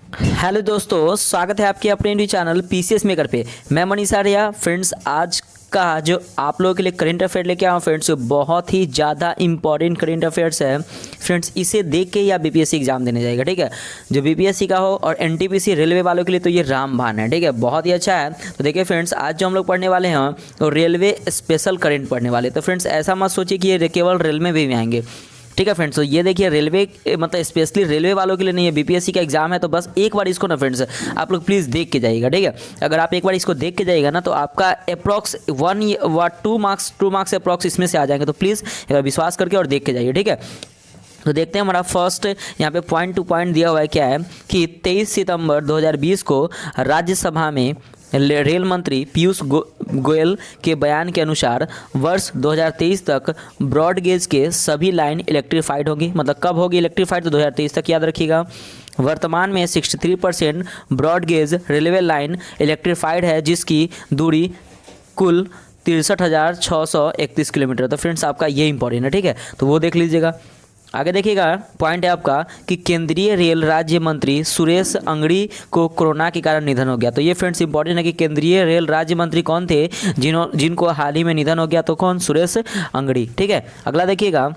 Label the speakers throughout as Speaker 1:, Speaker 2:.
Speaker 1: Hello दोस्तों, स्वागत है आपके अपने न्यू चैनल पीसीएस मेकर पे। मैं मनीष आर्या। फ्रेंड्स, आज का जो आप लोगों के लिए करंट अफेयर लेके आया हूँ फ्रेंड्स, बहुत ही ज़्यादा इंपॉर्टेंट करंट अफेयर्स है फ्रेंड्स। इसे देख के ही आप बीपीएससी एग्जाम देने जाएगा, ठीक है। जो बीपीएससी का हो और एनटीपीसी रेलवे वालों के लिए तो ये रामबाण है, ठीक है, बहुत ही अच्छा है। तो देखिए फ्रेंड्स, आज जो हम लोग पढ़ने वाले हैं तो रेलवे स्पेशल करंट पढ़ने वाले। तो फ्रेंड्स, ऐसा मत सोचिए कि ये केवल रेलवे में भी आएंगे, ठीक है फ्रेंड्स। तो ये देखिए, रेलवे मतलब स्पेशली रेलवे वालों के लिए नहीं है, बीपीएससी का एग्जाम है। तो बस एक बार इसको ना फ्रेंड्स आप लोग प्लीज़ देख के जाइएगा, ठीक है। अगर आप एक बार इसको देख के जाइएगा ना तो आपका अप्रॉक्स 2 मार्क्स अप्रॉक्स इसमें से आ जाएंगे। तो प्लीज़ एक बार विश्वास करके और देख के जाइए, ठीक है। तो देखते हैं हमारा फर्स्ट यहाँ पे पॉइंट टू पॉइंट दिया हुआ है क्या है कि 23 सितंबर 2020 को राज्यसभा में रेल मंत्री पीयूष गोयल के बयान के अनुसार वर्ष 2023 तक ब्रॉड गेज के सभी लाइन इलेक्ट्रीफाइड होगी। मतलब कब होगी इलेक्ट्रीफाइड, तो 2023 तक, याद रखिएगा। वर्तमान में 63% broad gauge railway line electrified है, जिसकी दूरी कुल 63,631 किलोमीटर। तो फ्रेंड्स, आपका ये इंपॉर्टेंट है, ठीक है, तो वो देख लीजिएगा। आगे देखिएगा, पॉइंट है आपका कि केंद्रीय रेल राज्य मंत्री सुरेश अंगड़ी को कोरोना के कारण निधन हो गया। तो ये फ्रेंड्स इंपॉर्टेंट है कि केंद्रीय रेल राज्य मंत्री कौन थे जिनको हाल ही में निधन हो गया। तो कौन? सुरेश अंगड़ी, ठीक है। अगला देखिएगा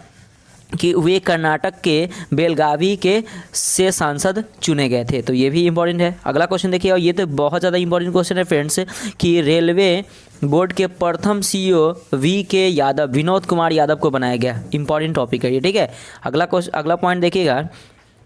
Speaker 1: कि वे कर्नाटक के बेलगावी के से सांसद चुने गए थे। तो ये भी इंपॉर्टेंट है। अगला क्वेश्चन देखिए, और ये तो बहुत ज़्यादा इंपॉर्टेंट क्वेश्चन है फ्रेंड्स, कि रेलवे बोर्ड के प्रथम सीईओ विनोद कुमार यादव को बनाया गया। इंपॉर्टेंट टॉपिक है ये, ठीक है। अगला पॉइंट देखिएगा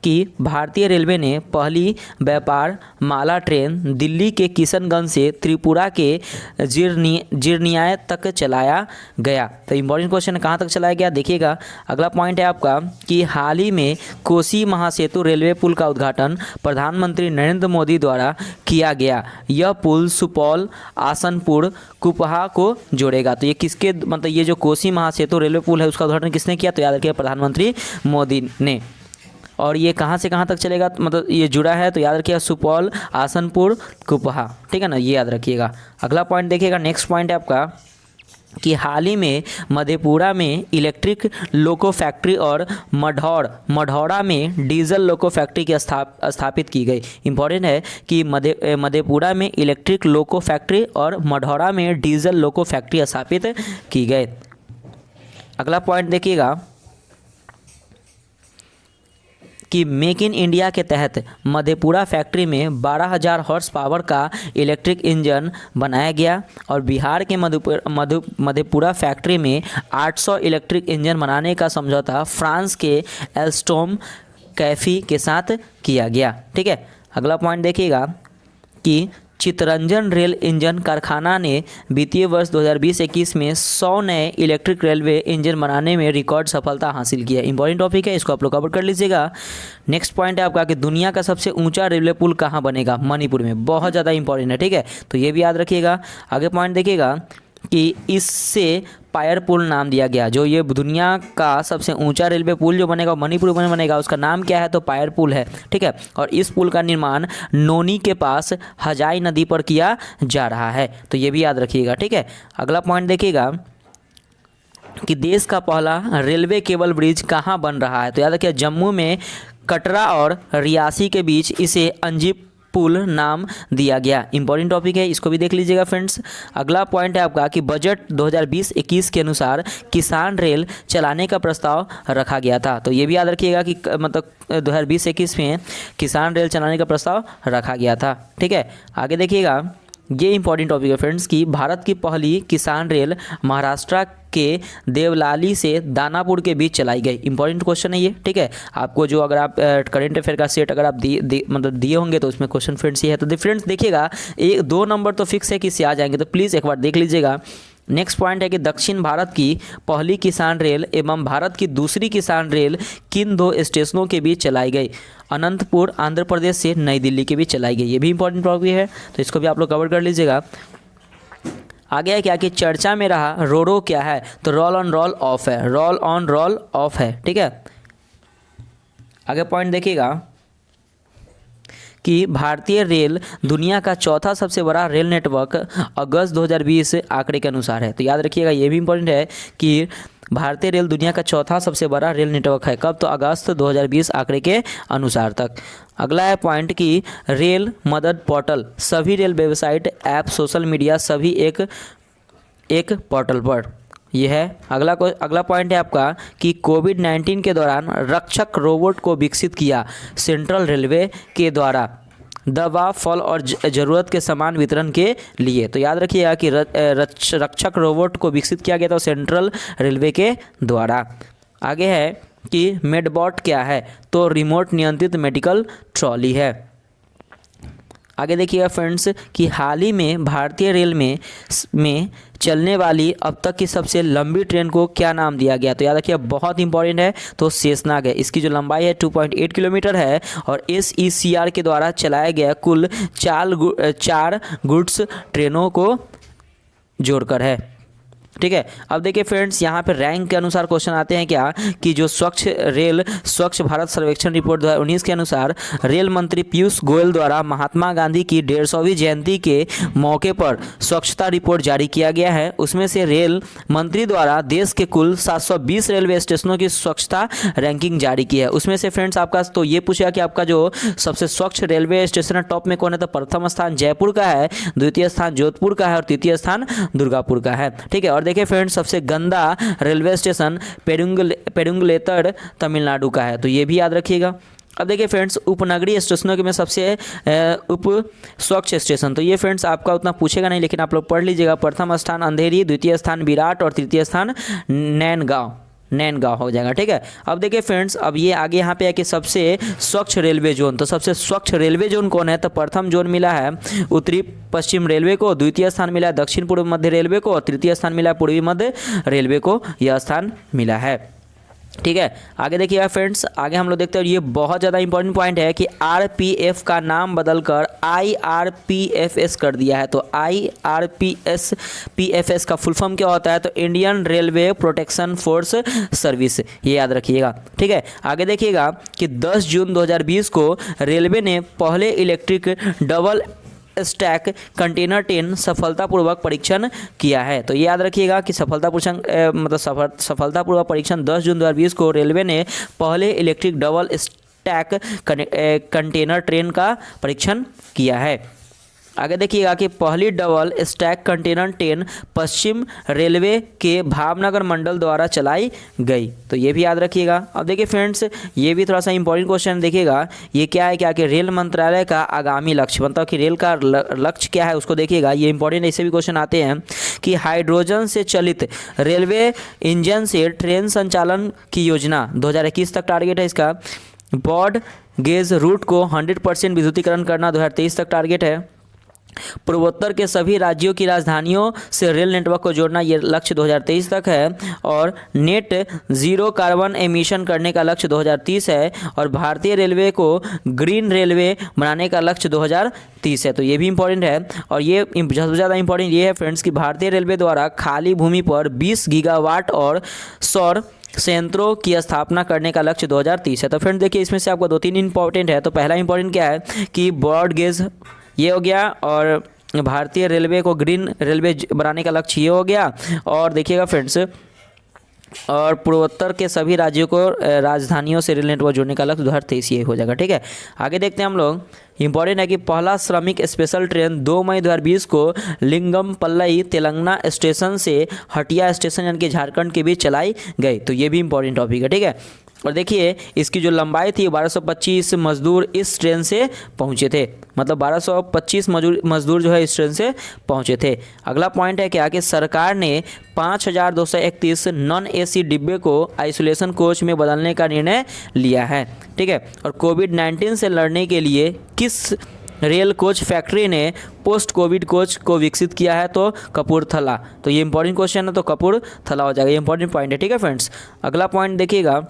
Speaker 1: कि भारतीय रेलवे ने पहली व्यापार माला ट्रेन दिल्ली के किशनगंज से त्रिपुरा के जिरनिया तक चलाया गया। तो इंपॉर्टेंट क्वेश्चन, कहाँ तक चलाया गया देखिएगा। अगला पॉइंट है आपका कि हाल ही में कोसी महासेतु रेलवे पुल का उद्घाटन प्रधानमंत्री नरेंद्र मोदी द्वारा किया गया। यह पुल सुपौल, आसनपुर, कुपहा को जोड़ेगा। तो ये किसके, मतलब ये जो कोसी महासेतु रेलवे पुल है उसका उद्घाटन किसने किया? तो याद रखिए, प्रधानमंत्री मोदी ने। और ये कहाँ से कहाँ तक चलेगा, मतलब ये जुड़ा है, तो याद रखिएगा सुपौल, आसनपुर, कुपहा, ठीक है ना, ये याद रखिएगा। अगला पॉइंट देखिएगा, नेक्स्ट पॉइंट है आपका कि हाल ही में मधेपुरा में इलेक्ट्रिक लोको फैक्ट्री और मढ़ौरा में डीजल लोको फैक्ट्री की स्थापित की गई। इंपॉर्टेंट है कि मधेपुरा में इलेक्ट्रिक लोको फैक्ट्री और मढ़ौरा में डीजल लोको फैक्ट्री स्थापित की गई। अगला पॉइंट देखिएगा कि मेक इन इंडिया के तहत मधेपुरा फैक्ट्री में 12,000 हॉर्स पावर का इलेक्ट्रिक इंजन बनाया गया और बिहार के मधेपुरा फैक्ट्री में 800 इलेक्ट्रिक इंजन बनाने का समझौता फ्रांस के एल्स्टोम कैफी के साथ किया गया, ठीक है। अगला पॉइंट देखिएगा कि चितरंजन रेल इंजन कारखाना ने वित्तीय वर्ष 2020-21 में 100 नए इलेक्ट्रिक रेलवे इंजन बनाने में रिकॉर्ड सफलता हासिल की है। इंपॉर्टेंट टॉपिक है, इसको आप लोग कवर कर लीजिएगा। नेक्स्ट पॉइंट है आपका कि दुनिया का सबसे ऊंचा रेलवे पुल कहाँ बनेगा? मणिपुर में। बहुत ज़्यादा इंपॉर्टेंट है, ठीक है, तो ये भी याद रखिएगा। आगे पॉइंट देखिएगा कि इससे पायर पुल नाम दिया गया। जो ये दुनिया का सबसे ऊंचा रेलवे पुल जो बनेगा मणिपुर में बनेगा, उसका नाम क्या है? तो पायर पुल है, ठीक है। और इस पुल का निर्माण नोनी के पास हजाई नदी पर किया जा रहा है। तो ये भी याद रखिएगा, ठीक है। अगला पॉइंट देखिएगा कि देश का पहला रेलवे केबल ब्रिज कहाँ बन रहा है? तो याद रखिए, जम्मू में कटरा और रियासी के बीच इसे अंजीप पुल नाम दिया गया। इंपॉर्टेंट टॉपिक है, इसको भी देख लीजिएगा फ्रेंड्स। अगला पॉइंट है आपका कि बजट 2020-21 के अनुसार किसान रेल चलाने का प्रस्ताव रखा गया था। तो ये भी याद रखिएगा कि मतलब 2020-21 में किसान रेल चलाने का प्रस्ताव रखा गया था, ठीक है। आगे देखिएगा, ये इंपॉर्टेंट टॉपिक है फ्रेंड्स कि भारत की पहली किसान रेल महाराष्ट्र के देवलाली से दानापुर के बीच चलाई गई। इंपॉर्टेंट क्वेश्चन है ये, ठीक है। आपको जो अगर आप करंट अफेयर का सेट अगर आप मतलब दिए होंगे तो उसमें क्वेश्चन फ्रेंड्स ये है। तो फ्रेंड्स देखिएगा, 1-2 नंबर तो फिक्स है कि इससे आ जाएंगे, तो प्लीज़ एक बार देख लीजिएगा। नेक्स्ट पॉइंट है कि दक्षिण भारत की पहली किसान रेल एवं भारत की दूसरी किसान रेल किन 2 स्टेशनों के बीच चलाई गई? अनंतपुर आंध्र प्रदेश से नई दिल्ली के बीच चलाई गई। ये भी इंपॉर्टेंट टॉपिक है, तो इसको भी आप लोग कवर कर लीजिएगा। आगे है क्या कि चर्चा में रहा रोरो क्या है? तो रोल ऑन रोल ऑफ है, रोल ऑन रोल ऑफ है, ठीक है। आगे पॉइंट देखिएगा कि भारतीय रेल दुनिया का चौथा सबसे बड़ा रेल नेटवर्क अगस्त 2020 आंकड़े के अनुसार है। तो याद रखिएगा, ये भी इंपॉर्टेंट है कि भारतीय रेल दुनिया का चौथा सबसे बड़ा रेल नेटवर्क है। कब? तो अगस्त 2020 आंकड़े के अनुसार तक। अगला है पॉइंट कि रेल मदद पोर्टल, सभी rail website, app, social media सभी एक पोर्टल पर। यह है अगला पॉइंट है आपका कि कोविड-19 के दौरान रक्षक रोबोट को विकसित किया सेंट्रल रेलवे के द्वारा दवा, फल और ज़रूरत के सामान वितरण के लिए। तो याद रखिएगा कि रक्षक रोबोट को विकसित किया गया था सेंट्रल रेलवे के द्वारा। आगे है कि मेडबॉट क्या है? तो रिमोट नियंत्रित मेडिकल ट्रॉली है। आगे देखिएगा फ्रेंड्स कि हाल ही में भारतीय रेल में चलने वाली अब तक की सबसे लंबी ट्रेन को क्या नाम दिया गया? तो याद रखिए, बहुत इंपॉर्टेंट है, तो शेषनाग है। इसकी जो लंबाई है 2.8 किलोमीटर है और SECR के द्वारा चलाया गया कुल 4 गुड्स ट्रेनों को जोड़कर है। ठीक है। अब देखिए फ्रेंड्स, यहाँ पे रैंक के अनुसार क्वेश्चन आते हैं क्या कि जो स्वच्छ भारत सर्वेक्षण रिपोर्ट 2019 के अनुसार रेल मंत्री पीयूष गोयल द्वारा महात्मा गांधी की 150वीं जयंती के मौके पर स्वच्छता रिपोर्ट जारी किया गया है। उसमें से रेल मंत्री द्वारा देश के कुल 720 रेलवे स्टेशनों की स्वच्छता रैंकिंग जारी की है। उसमें से फ्रेंड्स आपका तो ये पूछा कि आपका जो सबसे स्वच्छ रेलवे स्टेशन टॉप में कौन है? तो प्रथम स्थान जयपुर का है, द्वितीय स्थान जोधपुर का है और तृतीय स्थान दुर्गापुर का है। ठीक है। और देखिए फ्रेंड्स, सबसे गंदा रेलवे स्टेशन पेरुंगलेतर तमिलनाडु का है, तो ये भी याद रखिएगा। अब देखिए फ्रेंड्स, उपनगरीय स्टेशनों के में सबसे स्वच्छ स्टेशन, तो ये फ्रेंड्स आपका उतना पूछेगा नहीं, लेकिन आप लोग पढ़ लीजिएगा। प्रथम स्थान अंधेरी, द्वितीय स्थान विराट और तृतीय स्थान नैनगांव हो जाएगा। ठीक है। अब देखिए फ्रेंड्स, अब ये आगे यहाँ पे है कि सबसे स्वच्छ रेलवे जोन, तो सबसे स्वच्छ रेलवे जोन कौन है? तो प्रथम जोन मिला है उत्तरी पश्चिम रेलवे को, द्वितीय स्थान मिला है दक्षिण पूर्व मध्य रेलवे को और तृतीय स्थान मिला है पूर्वी मध्य रेलवे को, यह स्थान मिला है। ठीक है। आगे देखिएगा फ्रेंड्स, आगे हम लोग देखते हैं, ये बहुत ज़्यादा इंपॉर्टेंट पॉइंट है कि RPF का नाम बदलकर IRPFS कर दिया है। तो IRPFS का फुल फॉर्म क्या होता है? तो Indian railway protection force service, ये याद रखिएगा। ठीक है। आगे देखिएगा कि 10 जून 2020 को रेलवे ने पहले electric double stack container train सफलतापूर्वक परीक्षण किया है। तो ये याद रखिएगा कि सफलतापूर्वक परीक्षण 10 जून 2020 को रेलवे ने पहले electric double stack container train का परीक्षण किया है। आगे देखिएगा कि पहली डबल स्टैक कंटेनर ट्रेन पश्चिम रेलवे के भावनगर मंडल द्वारा चलाई गई, तो ये भी याद रखिएगा। अब देखिए फ्रेंड्स, ये भी थोड़ा सा इंपॉर्टेंट क्वेश्चन देखिएगा, ये क्या है कि रेल मंत्रालय का आगामी लक्ष्य, मतलब कि रेल का लक्ष्य क्या है उसको देखिएगा। ये इंपॉर्टेंट ऐसे भी क्वेश्चन आते हैं कि हाइड्रोजन से चलित रेलवे इंजन से ट्रेन संचालन की योजना 2021 तक टारगेट है इसका। ब्रॉड गेज रूट को 100% विद्युतीकरण करना 2023 तक टारगेट है। पूर्वोत्तर के सभी राज्यों की राजधानियों से रेल नेटवर्क को जोड़ना, ये लक्ष्य 2023 तक है। और नेट ज़ीरो कार्बन एमिशन करने का लक्ष्य 2030 है। और भारतीय रेलवे को ग्रीन रेलवे बनाने का लक्ष्य 2030 है, तो ये भी इंपॉर्टेंट है। और ये सबसे ज़्यादा इंपॉर्टेंट ये है फ्रेंड्स कि भारतीय रेलवे द्वारा खाली भूमि पर 20 गीगावाट और सौर संयंत्रों की स्थापना करने का लक्ष्य 2030 है। तो फ्रेंड्स देखिए, इसमें से आपको 2-3 इंपॉर्टेंट है। तो पहला इंपॉर्टेंट क्या है कि ब्रॉड गेज ये हो गया, और भारतीय रेलवे को ग्रीन रेलवे बनाने का लक्ष्य ये हो गया। और देखिएगा फ्रेंड्स, और पूर्वोत्तर के सभी राज्यों को राजधानियों से रेल नेटवर्क जोड़ने का लक्ष्य 2023 ये हो जाएगा। ठीक है। आगे देखते हैं हम लोग, इंपॉर्टेंट है कि पहला श्रमिक स्पेशल ट्रेन 2 मई 2020 को लिंगमपल्लई तेलंगाना स्टेशन से हटिया स्टेशन यानी कि झारखंड के बीच चलाई गई, तो ये भी इंपॉर्टेंट टॉपिक है। ठीक है। और देखिए, इसकी जो लंबाई थी 1225 मजदूर इस ट्रेन से पहुंचे थे, मतलब 1225 मजदूर जो है इस ट्रेन से पहुंचे थे। अगला पॉइंट है क्या कि सरकार ने 5231 नॉन AC डिब्बे को आइसोलेशन कोच में बदलने का निर्णय लिया है। ठीक है। और कोविड-19 से लड़ने के लिए किस रेल कोच फैक्ट्री ने पोस्ट कोविड कोच को विकसित किया है? तो कपूरथला, तो ये इंपॉर्टेंट क्वेश्चन है, तो कपूरथला हो जाएगा, ये इंपॉर्टेंट पॉइंट है। ठीक है फ्रेंड्स। अगला पॉइंट देखिएगा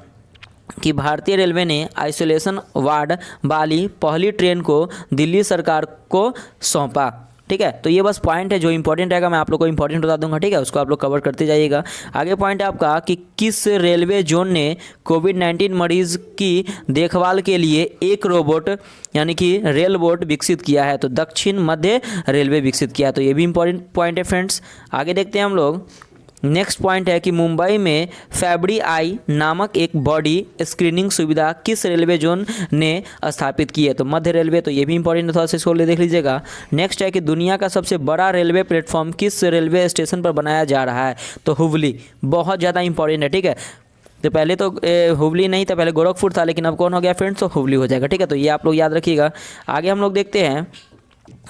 Speaker 1: कि भारतीय रेलवे ने आइसोलेशन वार्ड वाली पहली ट्रेन को दिल्ली सरकार को सौंपा। ठीक है। तो ये बस पॉइंट है जो इंपॉर्टेंट रहेगा, मैं आप लोग को इंपॉर्टेंट बता दूंगा, ठीक है, उसको आप लोग कवर करते जाइएगा। आगे पॉइंट है आपका कि किस रेलवे जोन ने कोविड-19 मरीज की देखभाल के लिए एक रोबोट यानी कि रेल बोट विकसित किया है? तो दक्षिण मध्य रेलवे विकसित किया है। तो ये भी इंपॉर्टेंट पॉइंट है फ्रेंड्स। आगे देखते हैं हम लोग। नेक्स्ट पॉइंट है कि मुंबई में फैब्री आई नामक एक बॉडी स्क्रीनिंग सुविधा किस रेलवे जोन ने स्थापित की है? तो मध्य रेलवे। तो ये भी इंपॉर्टेंट है, थोड़ा सा इसको देख लीजिएगा। नेक्स्ट है कि दुनिया का सबसे बड़ा रेलवे प्लेटफॉर्म किस रेलवे स्टेशन पर बनाया जा रहा है? तो हुबली। बहुत ज़्यादा इंपॉर्टेंट है, ठीक है। तो पहले तो हुबली नहीं था, पहले गोरखपुर था, लेकिन अब कौन हो गया फ्रेंड्स? तो हुबली हो जाएगा, ठीक है। तो ये आप लोग याद रखिएगा। आगे हम लोग देखते हैं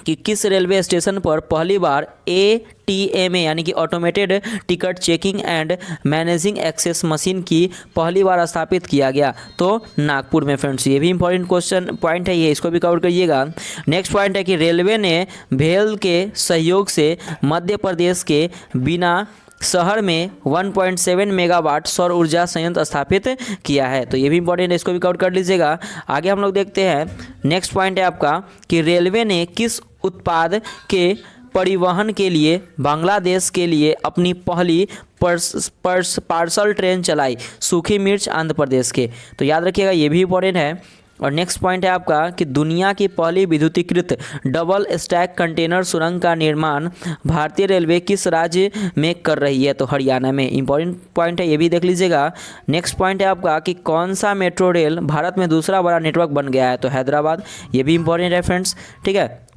Speaker 1: कि किस रेलवे स्टेशन पर पहली बार ATMA यानी कि automated ticket checking and managing access machine की पहली बार स्थापित किया गया? तो नागपुर में फ्रेंड्स। ये भी इंपॉर्टेंट क्वेश्चन पॉइंट है, ये इसको भी कवर करिएगा। नेक्स्ट पॉइंट है कि रेलवे ने भेल के सहयोग से मध्य प्रदेश के बिना शहर में 1.7 मेगावाट सौर ऊर्जा संयंत्र स्थापित किया है। तो ये भी इंपॉर्टेंट है, इसको भी कवर कर लीजिएगा। आगे हम लोग देखते हैं। नेक्स्ट पॉइंट है आपका कि रेलवे ने किस उत्पाद के परिवहन के लिए बांग्लादेश के लिए अपनी पहली पार्सल ट्रेन चलाई? सूखी मिर्च आंध्र प्रदेश के। तो याद रखिएगा, ये भी इंपॉर्टेंट है। और नेक्स्ट पॉइंट है आपका कि दुनिया की पहली विद्युतीकृत डबल स्टैक कंटेनर सुरंग का निर्माण भारतीय रेलवे किस राज्य में कर रही है? तो हरियाणा में। इंपॉर्टेंट पॉइंट है, ये भी देख लीजिएगा। नेक्स्ट पॉइंट है आपका कि कौन सा मेट्रो रेल भारत में दूसरा बड़ा नेटवर्क बन गया है? तो हैदराबाद। ये भी इंपॉर्टेंट है फ्रेंड्स, ठीक है।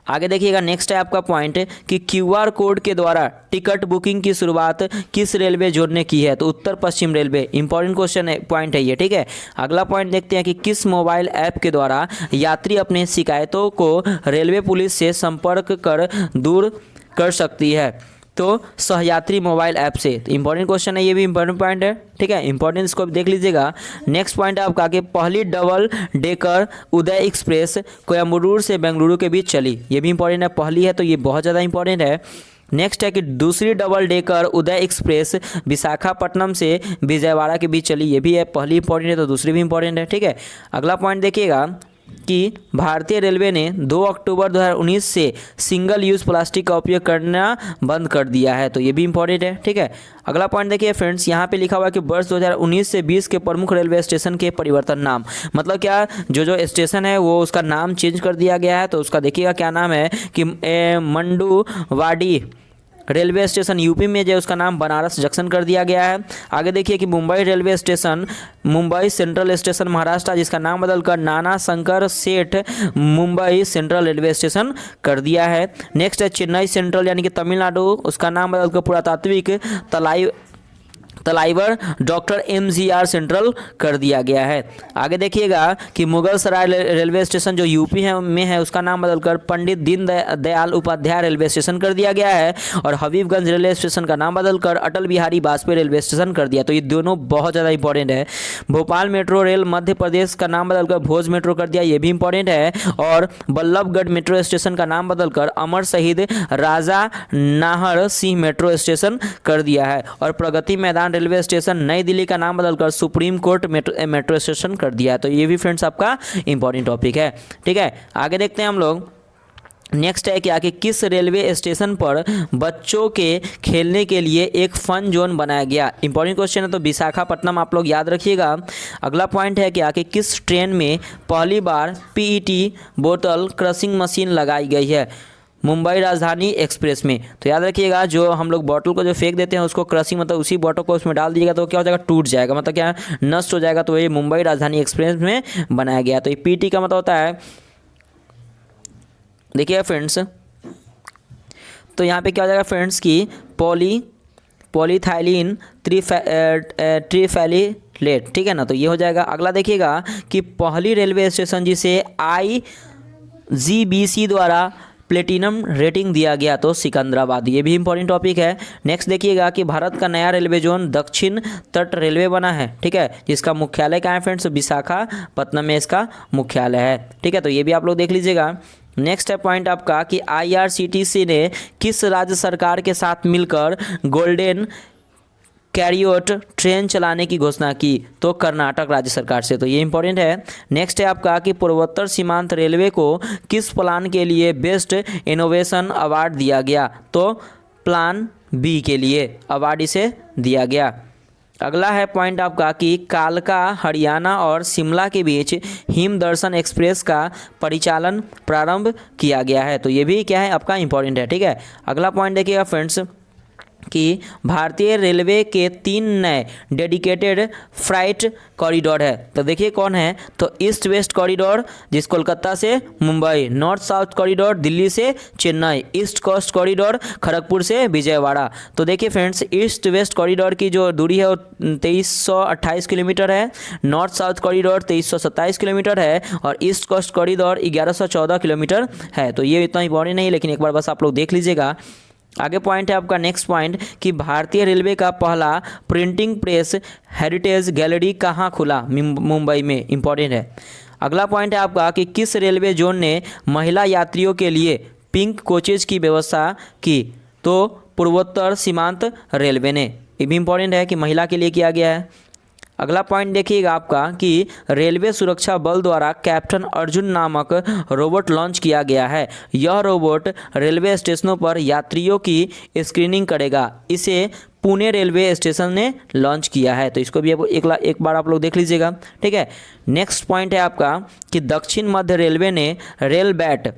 Speaker 1: आगे देखिएगा। नेक्स्ट है आपका पॉइंट कि QR कोड के द्वारा टिकट बुकिंग की शुरुआत किस रेलवे जोन ने की है? तो उत्तर पश्चिम रेलवे। इंपॉर्टेंट क्वेश्चन है, पॉइंट है ये, ठीक है। अगला पॉइंट देखते हैं कि किस मोबाइल ऐप के द्वारा यात्री अपने शिकायतों को रेलवे पुलिस से संपर्क कर दूर कर सकती है? तो सहयात्री मोबाइल ऐप से। तो इंपॉर्टेंट क्वेश्चन है, ये भी इंपॉर्टेंट पॉइंट है, ठीक है। इंपॉर्टेंस इसको देख लीजिएगा। नेक्स्ट पॉइंट है आपका कि पहली डबल डेकर उदय एक्सप्रेस कोयम्बटूर से बेंगलुरु के बीच चली। ये भी इंपॉर्टेंट है, पहली है, तो ये बहुत ज़्यादा इंपॉर्टेंट है। नेक्स्ट है कि दूसरी डबल डेकर उदय एक्सप्रेस विशाखापट्टनम से विजयवाड़ा के बीच चली। ये भी है, पहली इंपॉर्टेंट है, तो दूसरी भी इंपॉर्टेंट है, ठीक है। अगला पॉइंट देखिएगा कि भारतीय रेलवे ने 2 अक्टूबर 2019 से सिंगल यूज़ प्लास्टिक का उपयोग करना बंद कर दिया है। तो ये भी इंपॉर्टेंट है, ठीक है। अगला पॉइंट देखिए फ्रेंड्स, यहाँ पे लिखा हुआ है कि वर्ष 2019 से 20 के प्रमुख रेलवे स्टेशन के परिवर्तन नाम। मतलब क्या, जो स्टेशन है वो उसका नाम चेंज कर दिया गया है। तो उसका देखिएगा क्या नाम है कि मंडुवाडी रेलवे स्टेशन यूपी में जो उसका नाम बनारस जंक्शन कर दिया गया है। आगे देखिए कि Mumbai railway station Mumbai central station Maharashtra, जिसका नाम बदलकर नाना शंकर सेठ मुंबई सेंट्रल रेलवे स्टेशन कर दिया है। नेक्स्ट है चेन्नई सेंट्रल यानी कि तमिलनाडु, उसका नाम बदलकर पुरातात्विक तलाइवर डॉक्टर MGR सेंट्रल कर दिया गया है। आगे देखिएगा कि मुगल सराय रेलवे स्टेशन जो यूपी में है उसका नाम बदलकर पंडित दीनदयाल उपाध्याय रेलवे स्टेशन कर दिया गया है। और हबीबगंज रेलवे स्टेशन का नाम बदलकर अटल बिहारी वाजपेयी रेलवे स्टेशन कर दिया। तो ये दोनों बहुत ज़्यादा इंपॉर्टेंट है। भोपाल मेट्रो रेल मध्य प्रदेश का नाम बदलकर भोज मेट्रो कर दिया, ये भी इंपॉर्टेंट है। और बल्लभगढ़ मेट्रो स्टेशन का नाम बदलकर अमर शहीद राजा नाहर सिंह मेट्रो स्टेशन कर दिया है। और प्रगति मैदान रेलवे स्टेशन नई दिल्ली का नाम बदलकर सुप्रीम कोर्ट मेट्रो स्टेशन कर दिया है। तो ये भी फ्रेंड्स आपका इंपॉर्टेंट टॉपिक है, ठीक है। आगे देखते हैं हम लोग। नेक्स्ट है कि आगे किस रेलवे स्टेशन पर बच्चों के खेलने के लिए एक फन जोन बनाया गया? इंपॉर्टेंट क्वेश्चन है, तो विशाखापट्टनम आप लोग याद रखिएगा। अगला पॉइंट है कि आगे किस ट्रेन में पहली बार PET बोतल क्रशिंग मशीन लगाई गई है? मुंबई राजधानी एक्सप्रेस में। तो याद रखिएगा, जो हम लोग बॉटल को जो फेंक देते हैं उसको क्रशिंग, मतलब उसी बॉटल को उसमें डाल दीजिएगा तो क्या हो जाएगा, टूट जाएगा, मतलब क्या नष्ट हो जाएगा। तो ये मुंबई राजधानी एक्सप्रेस में बनाया गया। तो ये PET का मतलब होता है, देखिए फ्रेंड्स, तो यहाँ पे क्या हो जाएगा फ्रेंड्स की पॉलीथाइलिन ट्रिफेलिलेट, ठीक है ना। तो ये हो जाएगा। अगला देखिएगा कि पहली रेलवे स्टेशन जिसे IGBC द्वारा प्लेटिनम रेटिंग दिया गया, तो सिकंदराबाद। ये भी इंपॉर्टेंट टॉपिक है। नेक्स्ट देखिएगा कि भारत का नया रेलवे जोन दक्षिण तट रेलवे बना है, ठीक है, जिसका मुख्यालय कहाँ है फ्रेंड्स? विशाखापट्टनम में इसका मुख्यालय है, ठीक है। तो ये भी आप लोग देख लीजिएगा। नेक्स्ट है पॉइंट आपका कि IRCTC ने किस राज्य सरकार के साथ मिलकर गोल्डन कैरियोट ट्रेन चलाने की घोषणा की? तो कर्नाटक राज्य सरकार से। तो ये इंपॉर्टेंट है। नेक्स्ट है आपका कि पूर्वोत्तर सीमांत रेलवे को किस प्लान के लिए बेस्ट इनोवेशन अवार्ड दिया गया? तो प्लान बी के लिए अवार्ड इसे दिया गया। अगला है पॉइंट आपका कि कालका हरियाणा और शिमला के बीच हिम दर्शन एक्सप्रेस का परिचालन प्रारंभ किया गया है। तो ये भी क्या है आपका इंपॉर्टेंट है। ठीक है, अगला पॉइंट देखिएगा फ्रेंड्स कि भारतीय रेलवे के 3 नए डेडिकेटेड फ्राइट कॉरिडोर है। तो देखिए कौन है, तो ईस्ट वेस्ट कॉरिडोर जिस कोलकाता से Mumbai, north south corridor Delhi से Chennai, east coast corridor Kharagpur से विजयवाड़ा। तो देखिए फ्रेंड्स, ईस्ट वेस्ट कॉरिडोर की जो दूरी है वो 2328 किलोमीटर है, नॉर्थ साउथ कॉरिडोर 2327 किलोमीटर है और ईस्ट कोस्ट कॉरिडोर 1114 किलोमीटर है। तो ये इतना इंपॉर्टेंट नहीं, लेकिन एक बार बस आप लोग देख लीजिएगा। आगे पॉइंट है आपका नेक्स्ट पॉइंट कि भारतीय रेलवे का पहला प्रिंटिंग प्रेस हेरिटेज गैलरी कहाँ खुला? मुंबई में। इंपॉर्टेंट है। अगला पॉइंट है आपका कि किस रेलवे जोन ने महिला यात्रियों के लिए पिंक कोचेज की व्यवस्था की? तो पूर्वोत्तर सीमांत रेलवे ने। ये भी इंपॉर्टेंट है कि महिला के लिए किया गया है। अगला पॉइंट देखिएगा आपका कि रेलवे सुरक्षा बल द्वारा कैप्टन अर्जुन नामक रोबोट लॉन्च किया गया है। यह रोबोट रेलवे स्टेशनों पर यात्रियों की स्क्रीनिंग करेगा। इसे पुणे रेलवे स्टेशन ने लॉन्च किया है। तो इसको भी एक बार आप लोग देख लीजिएगा। ठीक है, नेक्स्ट पॉइंट है आपका कि दक्षिण मध्य रेलवे ने रेल बैट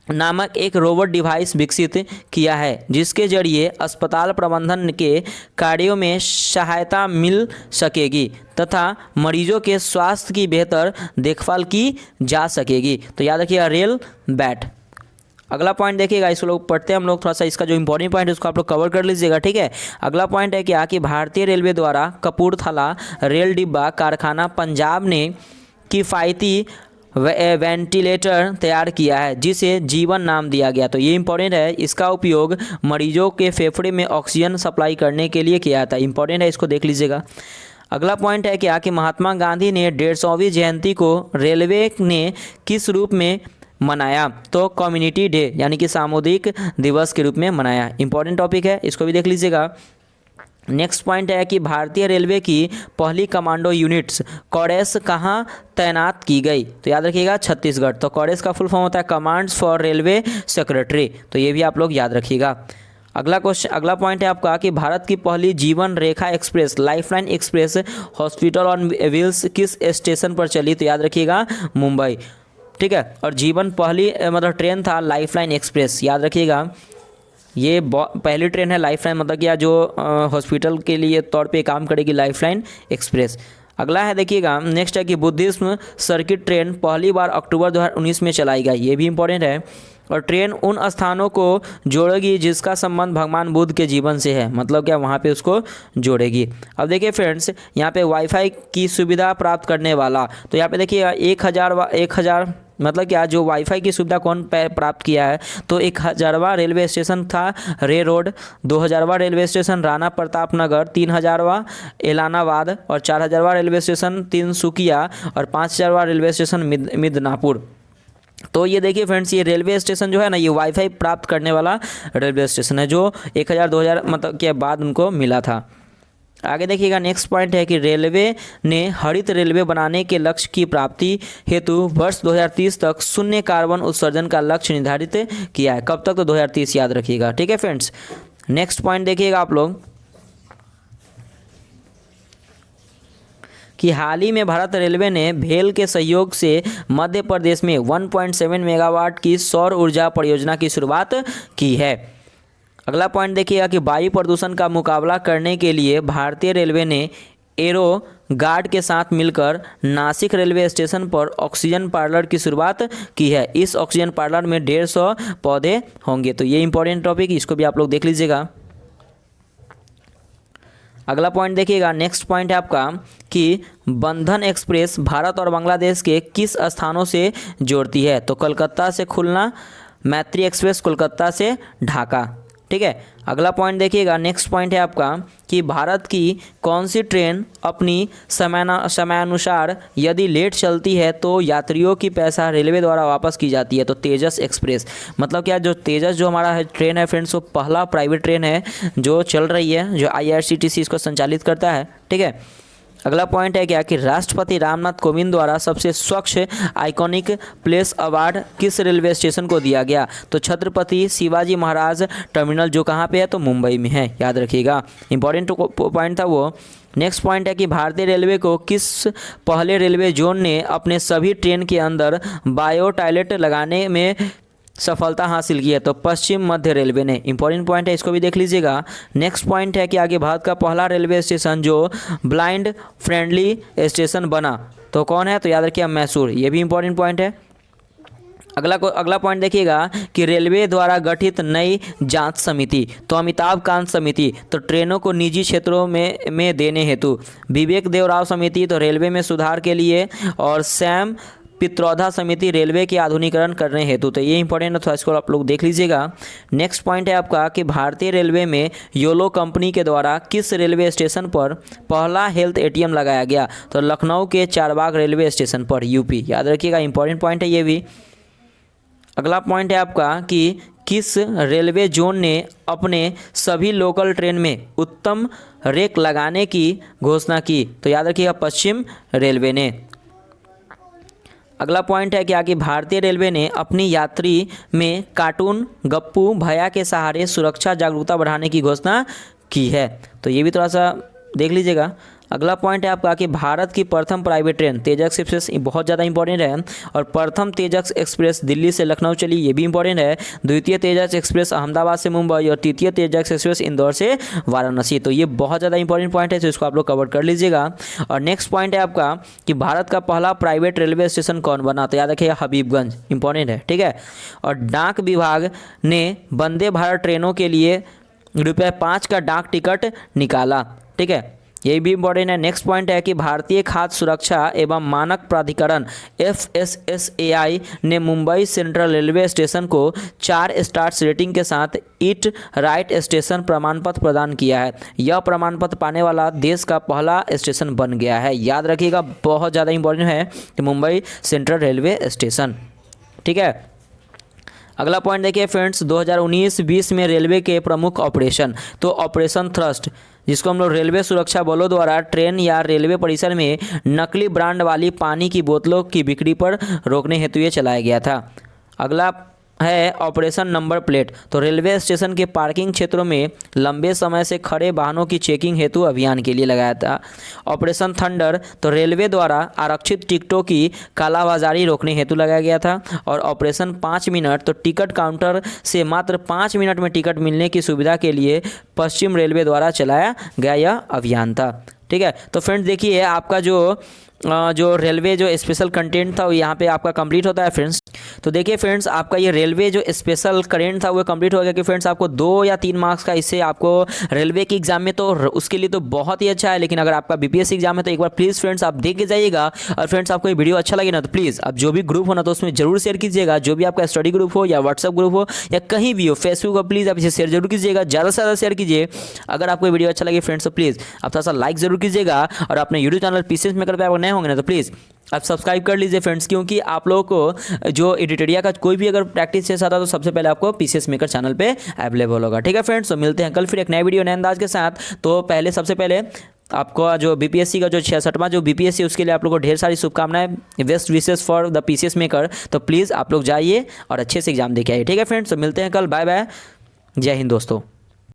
Speaker 1: नामक एक रोबोट डिवाइस विकसित किया है जिसके जरिए अस्पताल प्रबंधन के कार्यों में सहायता मिल सकेगी तथा मरीजों के स्वास्थ्य की बेहतर देखभाल की जा सकेगी। तो याद रखिएगा रेल बैट। अगला पॉइंट देखिएगा, इसको लोग पढ़ते हैं हम लोग, थोड़ा सा इसका जो इंपॉर्टेंट पॉइंट है उसको आप लोग कवर कर लीजिएगा। ठीक है, अगला पॉइंट है क्या कि भारतीय रेलवे द्वारा कपूरथला रेल डिब्बा कारखाना पंजाब ने किफ़ायती वेंटिलेटर तैयार किया है जिसे जीवन नाम दिया गया। तो ये इंपॉर्टेंट है, इसका उपयोग मरीजों के फेफड़े में ऑक्सीजन सप्लाई करने के लिए किया था। इंपॉर्टेंट है, इसको देख लीजिएगा। अगला पॉइंट है क्या कि महात्मा गांधी ने 150वीं जयंती को रेलवे ने किस रूप में मनाया? तो कम्युनिटी डे यानी कि सामुदायिक दिवस के रूप में मनाया। इंपॉर्टेंट टॉपिक है, इसको भी देख लीजिएगा। नेक्स्ट पॉइंट है कि भारतीय रेलवे की पहली कमांडो यूनिट्स कॉरेस कहाँ तैनात की गई? तो याद रखिएगा छत्तीसगढ़। तो कॉरेस का फुल फॉर्म होता है कमांड्स फॉर रेलवे सेक्रेटरी। तो ये भी आप लोग याद रखिएगा। अगला पॉइंट है आपका कि भारत की पहली Jeevan Rekha Express Lifeline Express hospital on wheels किस स्टेशन पर चली? तो याद रखिएगा मुंबई। ठीक है, और जीवन पहली मतलब ट्रेन था लाइफलाइन एक्सप्रेस, याद रखिएगा। ये पहली ट्रेन है लाइफलाइन, मतलब क्या जो हॉस्पिटल के लिए तौर पे काम करेगी लाइफलाइन एक्सप्रेस। अगला है देखिएगा, नेक्स्ट है कि बुद्धिज्म सर्किट ट्रेन पहली बार अक्टूबर 2019 में चलाई गई। ये भी इंपॉर्टेंट है। और ट्रेन उन स्थानों को जोड़ेगी जिसका संबंध भगवान बुद्ध के जीवन से है, मतलब क्या वहाँ पे उसको जोड़ेगी। अब देखिए फ्रेंड्स, यहाँ पे वाईफाई की सुविधा प्राप्त करने वाला, तो यहाँ पे देखिए 1000 मतलब क्या जो वाईफाई की सुविधा कौन प्राप्त किया है? तो 1000वां रेलवे स्टेशन था रे रोड, 2000वां रेलवे स्टेशन राणा प्रताप नगर, 3000वां एलानाबाद और 4000वां रेलवे स्टेशन तिनसुकिया और 5000वां रेलवे स्टेशन मिदनापुर। तो ये देखिए फ्रेंड्स, ये रेलवे स्टेशन जो है ना, ये वाईफाई प्राप्त करने वाला रेलवे स्टेशन है जो 1000-2000 मतलब के बाद उनको मिला था। आगे देखिएगा, नेक्स्ट पॉइंट है कि रेलवे ने हरित रेलवे बनाने के लक्ष्य की प्राप्ति हेतु वर्ष 2030 तक शून्य कार्बन उत्सर्जन का लक्ष्य निर्धारित किया है। कब तक? तो 2030 याद रखिएगा। ठीक है फ्रेंड्स, नेक्स्ट पॉइंट देखिएगा आप लोग कि हाल ही में भारत रेलवे ने भेल के सहयोग से मध्य प्रदेश में 1.7 मेगावाट की सौर ऊर्जा परियोजना की शुरुआत की है। अगला पॉइंट देखिएगा कि वायु प्रदूषण का मुकाबला करने के लिए भारतीय रेलवे ने एरो गार्ड के साथ मिलकर नासिक रेलवे स्टेशन पर ऑक्सीजन पार्लर की शुरुआत की है। इस ऑक्सीजन पार्लर में 150 पौधे होंगे। तो ये इंपॉर्टेंट टॉपिक, इसको भी आप लोग देख लीजिएगा। अगला पॉइंट देखिएगा, नेक्स्ट पॉइंट है आपका कि बंधन एक्सप्रेस भारत और बांग्लादेश के किस स्थानों से जोड़ती है? तो कोलकाता से खुलना, मैत्री एक्सप्रेस कोलकाता से ढाका। ठीक है। अगला पॉइंट देखिएगा, नेक्स्ट पॉइंट है आपका कि भारत की कौन सी ट्रेन अपनी समयानुसार यदि लेट चलती है तो यात्रियों की पैसा रेलवे द्वारा वापस की जाती है। तो तेजस एक्सप्रेस, मतलब क्या, जो तेजस जो हमारा है ट्रेन है फ्रेंड्स, वो पहला प्राइवेट ट्रेन है जो चल रही है, जो IRCTC इसको संचालित करता है, ठीक है। अगला पॉइंट है क्या कि राष्ट्रपति रामनाथ कोविंद द्वारा सबसे स्वच्छ आइकॉनिक प्लेस अवार्ड किस रेलवे स्टेशन को दिया गया। तो छत्रपति शिवाजी महाराज टर्मिनल, जो कहाँ पे है, तो मुंबई में है, याद रखिएगा, इंपॉर्टेंट पॉइंट था वो। नेक्स्ट पॉइंट है कि भारतीय रेलवे को किस पहले रेलवे जोन ने अपने सभी ट्रेन के अंदर बायो टॉयलेट लगाने में सफलता हासिल की है। तो पश्चिम मध्य रेलवे ने, इंपॉर्टेंट पॉइंट है, इसको भी देख लीजिएगा। नेक्स्ट पॉइंट है कि आगे भारत का पहला रेलवे स्टेशन जो ब्लाइंड फ्रेंडली स्टेशन बना, तो कौन है, तो याद रखिए मैसूर, ये भी इंपॉर्टेंट पॉइंट है। अगला पॉइंट देखिएगा कि रेलवे द्वारा गठित नई जांच समिति, तो अमिताभ कांत समिति, तो ट्रेनों को निजी क्षेत्रों में देने हेतु, विवेक देवराव समिति, तो रेलवे में सुधार के लिए, और सैम पित्रोदा समिति रेलवे के आधुनिकीकरण करने हेतु। तो ये इंपॉर्टेंट है, तो इसको आप लोग देख लीजिएगा। नेक्स्ट पॉइंट है आपका कि भारतीय रेलवे में योलो कंपनी के द्वारा किस रेलवे स्टेशन पर पहला हेल्थ ATM लगाया गया। तो लखनऊ के चारबाग रेलवे स्टेशन पर, UP, याद रखिएगा, इंपॉर्टेंट पॉइंट है ये भी। अगला पॉइंट है आपका कि किस रेलवे जोन ने अपने सभी लोकल ट्रेन में उत्तम रेक लगाने की घोषणा की। तो याद रखिएगा पश्चिम रेलवे ने। अगला पॉइंट है क्या कि भारतीय रेलवे ने अपनी यात्री में कार्टून गप्पू भैया के सहारे सुरक्षा जागरूकता बढ़ाने की घोषणा की है। तो ये भी थोड़ा सा देख लीजिएगा। अगला पॉइंट है आपका कि भारत की प्रथम प्राइवेट ट्रेन तेजस एक्सप्रेस, बहुत ज़्यादा इंपॉर्टेंट है, और प्रथम तेजस एक्सप्रेस दिल्ली से लखनऊ चली, ये भी इंपॉर्टेंट है। द्वितीय तेजस एक्सप्रेस अहमदाबाद से मुंबई, और तृतीय तेजस एक्सप्रेस इंदौर से वाराणसी। तो ये बहुत ज़्यादा इंपॉर्टेंट पॉइंट है, तो इसको आप लोग कवर कर लीजिएगा। और नेक्स्ट पॉइंट है आपका कि भारत का पहला प्राइवेट रेलवे स्टेशन कौन बना। तो याद रखिएगा हबीबगंज, इंपॉर्टेंट है, ठीक है। और डाक विभाग ने वंदे भारत ट्रेनों के लिए ₹5 का डाक टिकट निकाला, ठीक है, ये भी इंपॉर्टेंट है। नेक्स्ट पॉइंट है कि भारतीय खाद्य सुरक्षा एवं मानक प्राधिकरण FSSAI ने मुंबई सेंट्रल रेलवे स्टेशन को 4 स्टार्स रेटिंग के साथ ईट राइट स्टेशन प्रमाण पत्र प्रदान किया है। यह प्रमाण पत्र पाने वाला देश का पहला स्टेशन बन गया है, याद रखिएगा, बहुत ज़्यादा इंपॉर्टेंट है कि मुंबई सेंट्रल रेलवे स्टेशन, ठीक है। अगला पॉइंट देखिए फ्रेंड्स, 2019-20 में रेलवे के प्रमुख ऑपरेशन, तो ऑपरेशन थ्रस्ट, जिसको हम लोग रेलवे सुरक्षा बलों द्वारा ट्रेन या रेलवे परिसर में नकली ब्रांड वाली पानी की बोतलों की बिक्री पर रोकने हेतु ये चलाया गया था। अगला है ऑपरेशन नंबर प्लेट, तो रेलवे स्टेशन के पार्किंग क्षेत्रों में लंबे समय से खड़े वाहनों की चेकिंग हेतु अभियान के लिए लगाया था। ऑपरेशन थंडर, तो रेलवे द्वारा आरक्षित टिकटों की कालाबाजारी रोकने हेतु लगाया गया था। और ऑपरेशन 5 मिनट, तो टिकट काउंटर से मात्र 5 मिनट में टिकट मिलने की सुविधा के लिए पश्चिम रेलवे द्वारा चलाया गया यह अभियान था, ठीक है। तो फ्रेंड्स देखिए आपका जो रेलवे जो स्पेशल कंटेंट था वो यहाँ पे आपका कंप्लीट होता है फ्रेंड्स। तो देखिए फ्रेंड्स आपका ये रेलवे जो स्पेशल करेंट था वो कंप्लीट हो गया कि फ्रेंड्स आपको 2 या 3 मार्क्स का इससे आपको रेलवे के एग्जाम में, तो उसके लिए तो बहुत ही अच्छा है। लेकिन अगर आपका BPSC एग्जाम है तो एक बार प्लीज़ फ्रेंड्स आप देख के जाइएगा। और फ्रेंड्स आपको ये वीडियो अच्छा लगे ना तो प्लीज़ आप जो भी ग्रुप हो ना तो उसमें जरूर शेयर कीजिएगा, जो भी आपका स्टडी ग्रुप हो या व्हाट्सअप ग्रुप हो या कहीं भी हो, फेसबुक पर प्लीज़ आप इसे शेयर जरूर कीजिएगा, ज़्यादा से ज़्यादा शेयर कीजिए। अगर आपको वीडियो अच्छा लगे फ्रेंड्स तो प्लीज़ आप थोड़ा सा लाइक जरूर कीजिएगा। और अपने यूट्यूब चैनल PCS मेकर पे आप नए होंगे ना तो प्लीज़ आप सब्सक्राइब कर लीजिए फ्रेंड्स, क्योंकि आप लोगों को जो एडिटोरिया का कोई भी अगर प्रैक्टिस से आता तो सबसे पहले आपको PCS मेकर चैनल पे अवेलेबल होगा, ठीक है फ्रेंड्स। तो मिलते हैं कल फिर एक नए वीडियो नए अंदाज के साथ। तो सबसे पहले आपको जो BPSC का जो 66वां जो BPSC उसके लिए आप लोगों को ढेर सारी शुभकामनाएं, best wishes for the PCS maker. तो प्लीज़ आप लोग जाइए और अच्छे से एग्जाम देके आइए, ठीक है फ्रेंड्स। तो मिलते हैं कल, बाय बाय, जय हिंद दोस्तों।